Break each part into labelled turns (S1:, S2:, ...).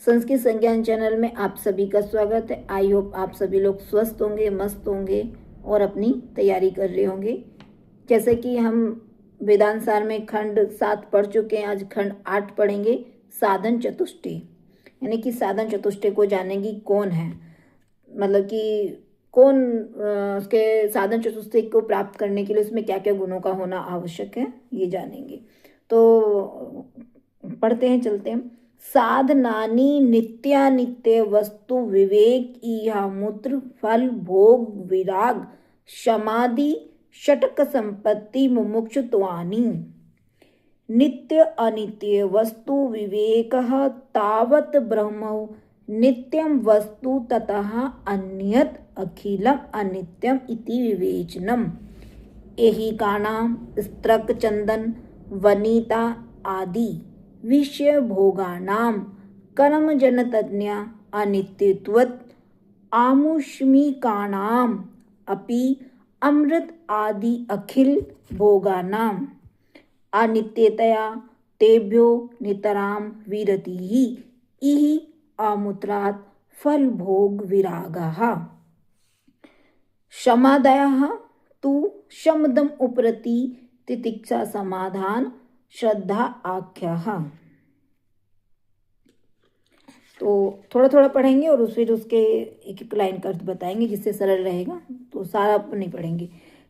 S1: संस्कृत संज्ञान चैनल में आप सभी का स्वागत है। आई होप आप सभी लोग स्वस्थ होंगे, मस्त होंगे और अपनी तैयारी कर रहे होंगे। जैसे कि हम वेदांत सार में खंड 7 पढ़ चुके हैं, आज खंड 8 पढ़ेंगे, साधन चतुष्टय। यानी कि साधन चतुष्टय को जानेंगे कौन है, मतलब कि कौन उसके साधन चतुष्टय को प्राप्त करने के लिए उसमें क्या क्या गुणों का होना आवश्यक है, ये जानेंगे। तो पढ़ते हैं, चलते हैं। साधनानि नित्यानित्य वस्तु विवेक इह मूत्र फल भोग विराग समाधि षटक संपत्ति मुमुक्षुत्वानि। नित्य अनित्य वस्तु विवेकः तावत् ब्रह्म नित्यं वस्तु ततः अन्यत् अखिलम् अनित्यम् इति विवेचनम्। ऐहिकानां स्त्रक चंदन वनिता आदि विषय भोगानां कर्मजनतज्ञ अनित्यत्वत् आमुष्मिकानाम् अपि अमृत आदि अखिल भोगानाम् अनित्यतया तेभ्यो नितरां विरतिः इह अमुत्रात् फल भोग विरागः। शमादयः तु शमदम उपरति तितिक्षा समाधान श्रद्धा आख्याः। तो थोड़ा थोड़ा पढ़ेंगे और फिर उसके एक एक लाइन का अर्थ बताएंगे, जिससे सरल रहेगा। तो सारा नहीं पढ़ेंगे।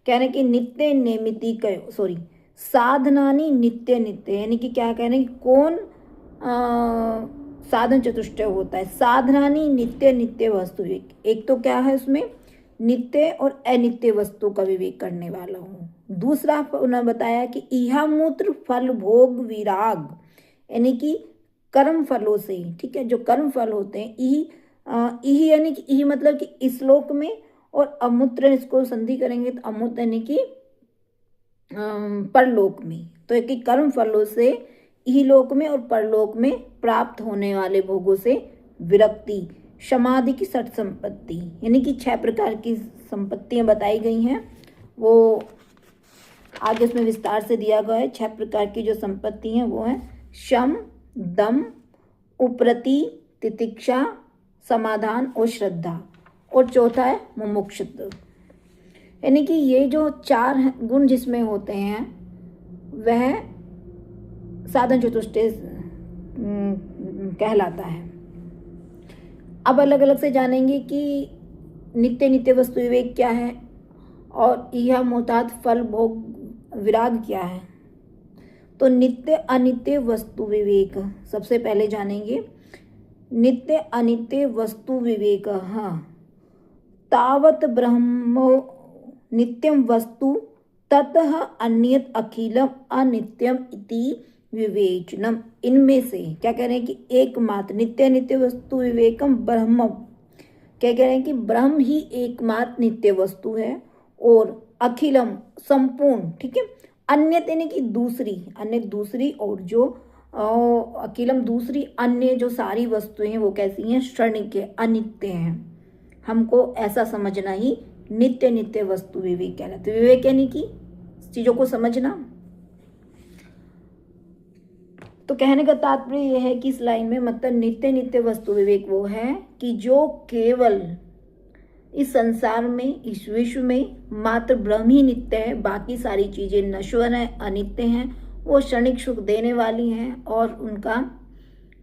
S1: कह रहे कि नित्य नेमिति साधनानि नित्य नित्य, यानी कि क्या कह रहे हैं कि कौन साधन चतुष्टय होता है। साधनानि नित्य नित्य वस्तु विवेक, एक तो क्या है उसमें नित्य और अनित्य वस्तु का विवेक करने वाला हूँ। दूसरा उन्होंने बताया कि इहा मूत्र फल भोग विराग, यानी कि कर्म फलों से, ठीक है, जो कर्म फल होते हैं। इही यानी कि इही मतलब कि इस लोक में, और अमूत्र इसको संधि करेंगे तो अमूत्र यानी कि परलोक में। तो एक कर्म फलों से इही लोक में और परलोक में प्राप्त होने वाले भोगों से विरक्ति। समाधि की 6 संपत्ति, यानी कि 6 प्रकार की संपत्तियां बताई गई हैं, वो आगे उसमें विस्तार से दिया गया है। 6 प्रकार की जो संपत्ति हैं वो है शम, दम, उपरति, तितिक्षा, समाधान और श्रद्धा, और चौथा है मुमुक्षुत्व। यानी कि ये जो 4 गुण जिसमें होते हैं वह साधन चतुष्टय कहलाता है। अब अलग अलग से जानेंगे कि नित्य नित्य वस्तु विवेक क्या है और यह मोहतात फल भोग विराग क्या है। तो नित्य अनित्य वस्तु विवेक सबसे पहले जानेंगे। नित्य अनित्य वस्तु विवेक तावत् ब्रह्मो नित्यम वस्तु ततः अन्यत् अखिलम अनित्यम इति विवेचनम। इनमें से क्या कह रहे हैं कि एकमात्र नित्य नित्य वस्तु विवेकम ब्रह्म, क्या कह रहे हैं कि ब्रह्म ही एकमात्र नित्य वस्तु है और अखिलम संपूर्ण, ठीक है, अन्य यानी कि दूसरी, अन्य दूसरी, और जो अखिलम दूसरी, अन्य जो सारी वस्तुएं हैं वो कैसी हैं, क्षणिक है, अनित्य हैं। हमको ऐसा समझना ही नित्य नित्य वस्तु विवेक कहलाता है। विवेक यानी कि चीजों को समझना। तो कहने का तात्पर्य यह है कि इस लाइन में मतलब नित्य नित्य वस्तु विवेक वो है कि जो केवल इस संसार में, इस विश्व में मात्र ब्रह्म ही नित्य है, बाकी सारी चीजें नश्वर हैं, अनित्य हैं, वो क्षणिक सुख देने वाली हैं और उनका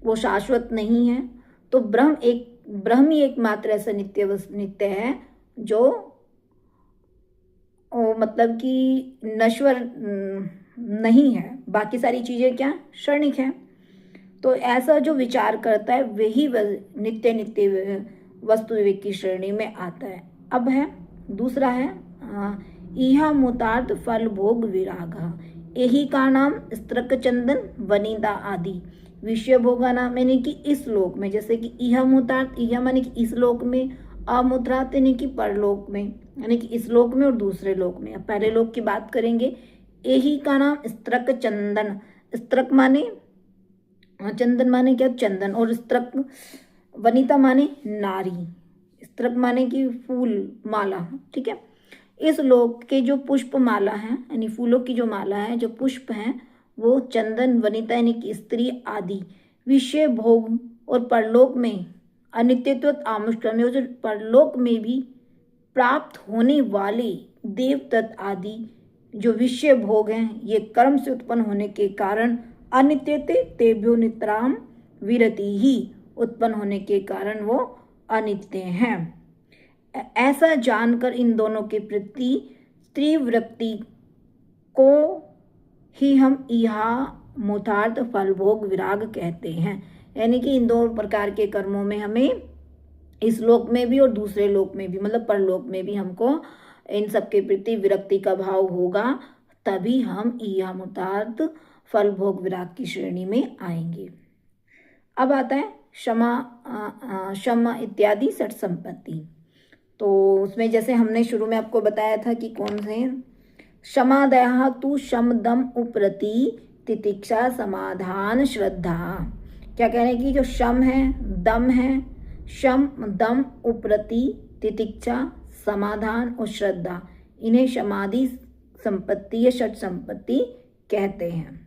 S1: वो शाश्वत नहीं है। तो ब्रह्म ही एकमात्र ऐसा नित्य है जो मतलब कि नश्वर नहीं है, बाकी सारी चीजें क्या, क्षणिक है। तो ऐसा जो विचार करता है वही नित्य नित्य वस्तु विवेक की श्रेणी में आता है। अब है दूसरा है इहा मुतार्थ फल भोग विराग। यही का नाम स्त्रक चंदन वनिता आदि विषय भोगा नाम, यानी कि इस लोक में, जैसे कि इहा मुतार्थ, इहा माने कि इस लोक में, अमुत्रार्थ यानी कि परलोक में, यानी कि इस लोक में और दूसरे लोक में। अब पहले लोक की बात करेंगे। यही का नाम स्त्रक चंदन, स्त्रक माने चंदन माने क्या, चंदन, और स्त्रक वनिता माने नारी, स्त्रक माने कि फूल माला, ठीक है। इस लोक के जो पुष्प माला है, यानी फूलों की जो माला है, जो पुष्प हैं, वो चंदन वनिता यानी कि स्त्री आदि विषय भोग और परलोक में अनित्यत्व आमुष्कर्म में, जो परलोक में भी प्राप्त होने वाले देव तत्व आदि जो विषय भोग हैं, ये कर्म से उत्पन्न होने के कारण अनित्यते तेभ्यो नितराम विरति ही, उत्पन्न होने के कारण वो अनित्य हैं। ऐसा जानकर इन दोनों के प्रति त्रिवृत्ति को ही हम इहा मूर्तार्थ फल भोग विराग कहते हैं। यानी कि इन दो प्रकार के कर्मों में हमें इस लोक में भी और दूसरे लोक में भी, मतलब परलोक में भी हमको इन सब के प्रति विरक्ति का भाव होगा, तभी हम इहा मूर्तार्थ फल भोग विराग की श्रेणी में आएंगे। अब आता है क्षमा इत्यादि षट संपत्ति। तो उसमें जैसे हमने शुरू में आपको बताया था कि कौन से क्षमादयः तु शम दम उप्रति तितिक्षा समाधान श्रद्धा। क्या कह रहे हैं कि जो शम है, दम है, शम दम उप्रति तितिक्षा समाधान और श्रद्धा, इन्हें क्षमादि संपत्ति या षट संपत्ति कहते हैं।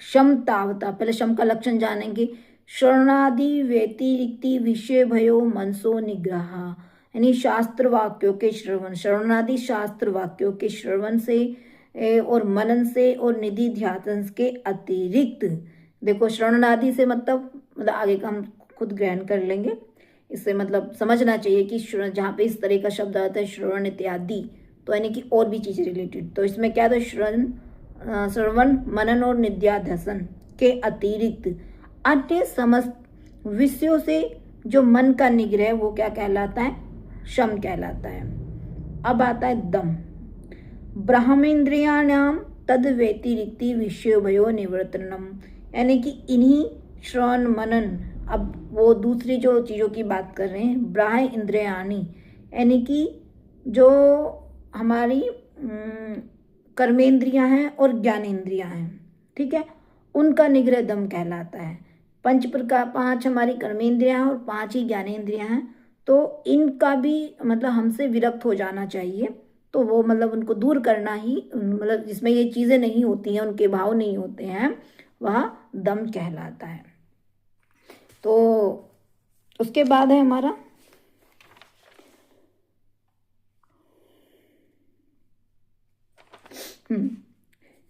S1: शम तावता, पहले शम का लक्षण जानेंगे। श्रवणादि व्यतिरिक्ति विषय भयो मनसो निग्रह, यानी शास्त्र वाक्यों के श्रवण, श्रवणादि शास्त्र वाक्यों के श्रवण से और मनन से और निधि ध्यान के अतिरिक्त। देखो श्रवणादि से मतलब आगे का हम खुद ग्रहण कर लेंगे, इससे मतलब समझना चाहिए कि जहाँ पे इस तरह का शब्द आता है श्रवण इत्यादि, तो यानी कि और भी चीज़ें रिलेटेड, तो इसमें क्या था, श्रवण मनन और निध्याध्यासन के अतिरिक्त अन्य समस्त विषयों से जो मन का निग्रह, वो क्या कहलाता है, शम कहलाता है। अब आता है दम। ब्रह्मेन्द्रियाणाम तद व्यतिरिक्ति विषय भयो निवर्तनम, यानी कि इन्हीं श्रवण मनन, अब वो दूसरी जो चीज़ों की बात कर रहे हैं, ब्राह्य इंद्रियाणी, यानी कि जो हमारी कर्मेंद्रियां हैं और ज्ञानेंद्रियां हैं, ठीक है, उनका निग्रह दम कहलाता है। 5 हमारी कर्मेंद्रियां हैं और 5 ही ज्ञानेंद्रियां हैं, तो इनका भी मतलब हमसे विरक्त हो जाना चाहिए, तो वो मतलब उनको दूर करना ही, मतलब जिसमें ये चीज़ें नहीं होती हैं, उनके भाव नहीं होते हैं, वह दम कहलाता है। तो उसके बाद है हमारा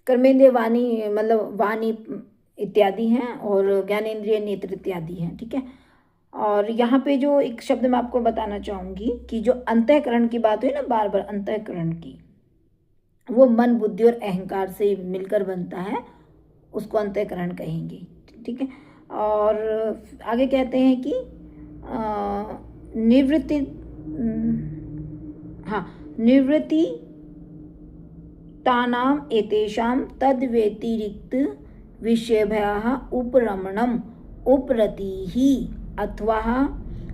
S1: कर्मेंद्रिय वाणी, मतलब वाणी इत्यादि हैं, और ज्ञानेंद्रिय नेत्र इत्यादि हैं, ठीक है। और यहाँ पे जो एक शब्द मैं आपको बताना चाहूँगी कि जो अंतःकरण की बात हुई ना बार बार, अंतःकरण की, वो मन बुद्धि और अहंकार से मिलकर बनता है, उसको अंतःकरण कहेंगे, ठीक है। और आगे कहते हैं कि निवृत्ति तानाम एतेषाम तद व्यतिरिक्त विषयभयः उपरमणम उप्रतिहि अथवा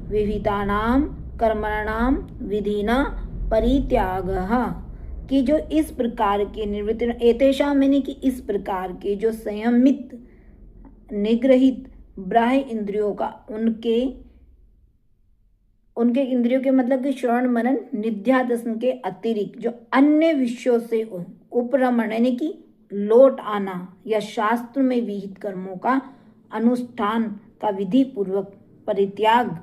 S1: विहितानां कर्मणां विधिना परित्यागः, कि जो इस प्रकार के निवृत्ति, एतेषाम यानी कि इस प्रकार के जो संयमित निग्रहित बाह्य इंद्रियों का, उनके इंद्रियों के मतलब कि श्रवण मनन निध्यासन के अतिरिक्त जो अन्य विषयों से उपरमण यानी कि लौट आना या शास्त्र में विहित कर्मों का अनुष्ठान का विधि पूर्वक परित्याग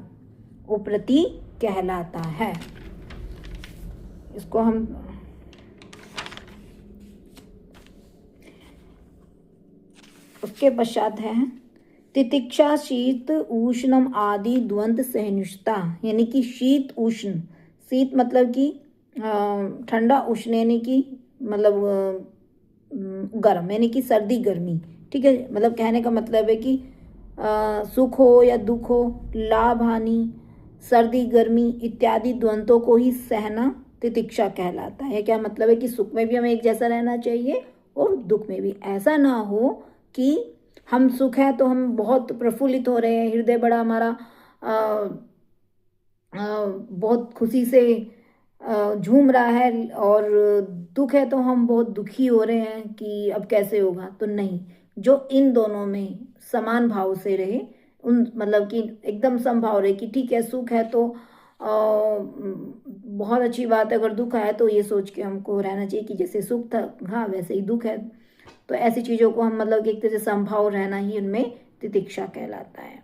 S1: उप्रति कहलाता है। इसको हम उसके पश्चात है तितिक्षा शीत उष्णम आदि द्वंद सहिष्णुता, यानी कि शीत उष्ण, शीत मतलब कि ठंडा, उष्ण यानी कि मतलब गर्म, यानी कि सर्दी गर्मी, ठीक है। मतलब कहने का मतलब है कि सुख हो या दुख हो, लाभ हानि, सर्दी गर्मी इत्यादि द्वंद्वों को ही सहना तितिक्षा कहलाता है। क्या मतलब है कि सुख में भी हमें एक जैसा रहना चाहिए और दुख में भी। ऐसा ना हो कि हम सुख है तो हम बहुत प्रफुल्लित हो रहे हैं, हृदय बड़ा हमारा बहुत खुशी से झूम रहा है, और दुख है तो हम बहुत दुखी हो रहे हैं कि अब कैसे होगा, तो नहीं, जो इन दोनों में समान भाव से रहे, उन मतलब कि एकदम समभाव रहे कि ठीक है सुख है तो बहुत अच्छी बात है, अगर दुख है तो ये सोच के हमको रहना चाहिए कि जैसे सुख था हाँ वैसे ही दुख है। तो ऐसी चीज़ों को हम मतलब कि एक तरह से समभाव रहना ही उनमें तितिक्षा कहलाता है।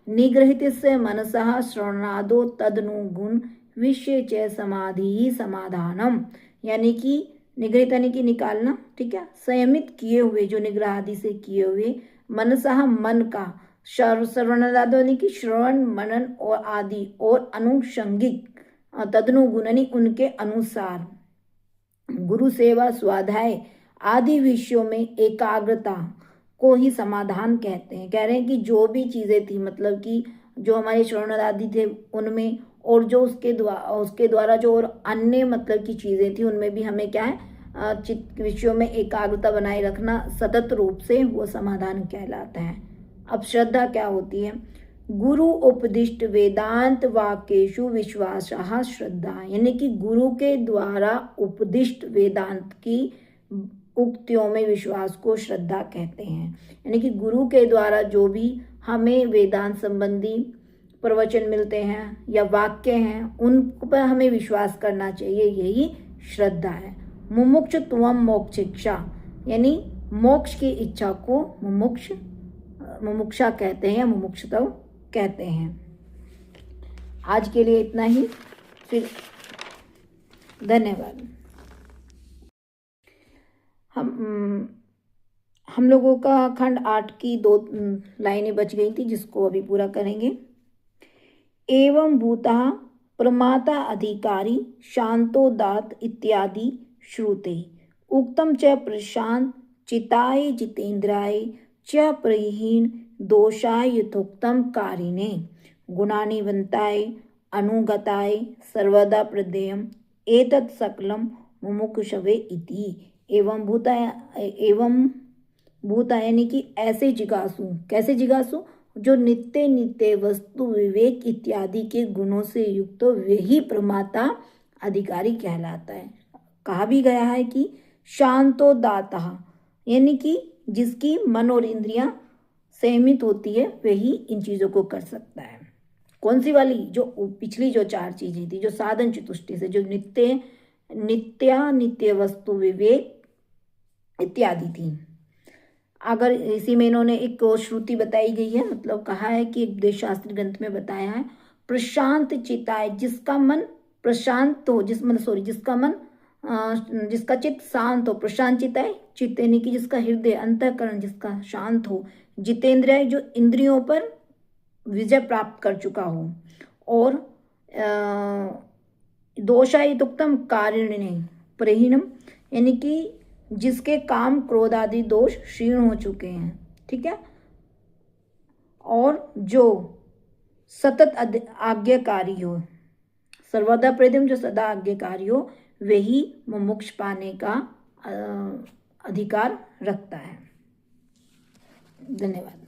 S1: निगृहीतस्य मनसः श्रवणादो तदनु गुण विषय च समाधि समाधानम, यानी कि निगृहित यानी कि निकालना, ठीक है, संयमित किए हुए, जो निग्रह आदि से किए हुए, मनसः मन का, श्रवणादो यानी कि श्रवण मनन और आदि, और अनुषंगिक तदनु गुण यानी उनके अनुसार, गुरु सेवा स्वाध्याय आदि विषयों में एकाग्रता को ही समाधान कहते हैं। कह रहे हैं कि जो भी चीजें थी, मतलब कि जो हमारे श्रवण आदि थे उनमें, और जो उसके द्वारा जो और अन्य मतलब की चीजें थी उनमें भी हमें क्या है, चित्त विषयों में एकाग्रता बनाए रखना सतत रूप से, वो समाधान कहलाता है। अब श्रद्धा क्या होती है? गुरु उपदिष्ट वेदांत वाक्येषु विश्वासः श्रद्धा, यानी कि गुरु के द्वारा उपदिष्ट वेदांत की उक्तियों में विश्वास को श्रद्धा कहते हैं। यानी कि गुरु के द्वारा जो भी हमें वेदांत संबंधी प्रवचन मिलते हैं या वाक्य हैं, उन पर हमें विश्वास करना चाहिए, यही श्रद्धा है। मुमुक्षुत्वम मोक्षिक्षा, यानी मोक्ष की इच्छा को मुमुक्षा कहते हैं या मुमुक्षुत्व कहते हैं। आज के लिए इतना ही, फिर धन्यवाद। हम लोगों का खंड 8 की 2 लाइनें बच गई थी, जिसको अभी पूरा करेंगे। एवं भूतः प्रमाता अधिकारी शांतोदात इत्यादि श्रुते उक्तम च प्रशांत चिताय जितेन्द्राय च प्रहीन दोषाय यथोक्तम कारिणे गुणानिवंताय अनुगताय सर्वदा प्रदेयम एतत् सकलम मुमुक्षवे इति। एवं भूता यानी कि ऐसे जिज्ञासु, कैसे जिज्ञासु? जो नित्य नित्य वस्तु विवेक इत्यादि के गुणों से युक्त हो, वही प्रमाता अधिकारी कहलाता है। कहा भी गया है कि शांतोदाता, यानी कि जिसकी मन और इंद्रियां संयमित होती है, वही इन चीजों को कर सकता है। कौन सी वाली? जो पिछली जो 4 चीजें थी, जो साधन चतुष्टय से, जो नित्य वस्तु विवेक इत्यादि थी। अगर इसी में इन्होंने एक और श्रुति बताई गई है, मतलब कहा है कि उपदेश शास्त्र ग्रंथ में बताया है, प्रशांत चिताय, जिसका मन प्रशांत हो, जिसका चित्त शांत हो, प्रशांत चिताय, चित्त यानी कि जिसका हृदय अंतःकरण जिसका शांत हो, जितेंद्रिय जो इंद्रियों पर विजय प्राप्त कर चुका हो, और दोषायुक्तम कारिणे प्रहीनम, यानी कि जिसके काम क्रोध आदि दोष क्षीण हो चुके हैं, ठीक है, और जो सतत आज्ञाकारी हो, सर्वदा प्रदम, जो सदा आज्ञाकारी हो, वही मुमुक्ष पाने का अधिकार रखता है। धन्यवाद।